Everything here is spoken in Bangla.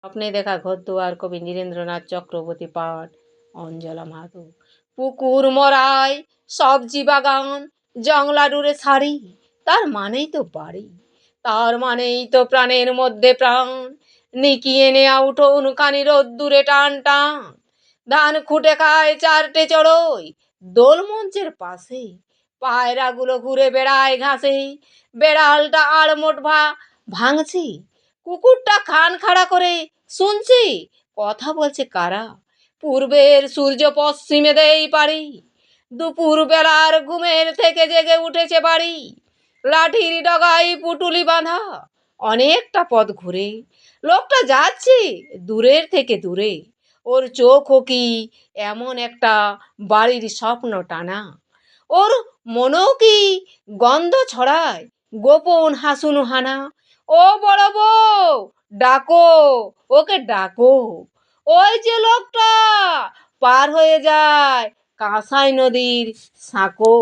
স্বপ্নে দেখা ঘরদুয়ার কবি নীরেন্দ্রনাথ চক্রবর্তী পাঠ অঞ্জলা মাহাতো। পুকুর মরায় সবজি বাগান জংলা ডুরে শাড়ি, তার মানেই তো বাড়ি, তার মানেই তো প্রাণের মধ্যে প্রাণ। নিকিয়ে নেয়া উঠোন কানি রোদ্দুরে টান টান, ধান খুঁটে খায় চারটে চড়ই দোল মঞ্চের পাশে, পায়রাগুলো ঘুরে বেড়ায় ঘাসে, বেড়ালটা আড়মোট ভাঙছে, কুকুরটা কান খাড়া করে শুনছি কথা বলছে কারা। পূর্বের সূর্য পশ্চিমে দেই পারি, দুপুর বেলার ঘুমের থেকে জেগে উঠেছে বাড়ি। লাঠির ডগায় পুটুলি বাঁধা অনেকটা পথ ঘুরে, লোকটা যাচ্ছে দূরের থেকে দূরে, ওর চোখও কি এমন একটা বাড়ির স্বপ্ন টানা। ওর মনও কি গন্ধ ছড়ায় গোপন হাসুন হানা। ও বড় বউ ডাকো, ওকে ডাকো, ওই যে লোকটা পার হয়ে যায় কাঁসাই নদীর সাঁকো।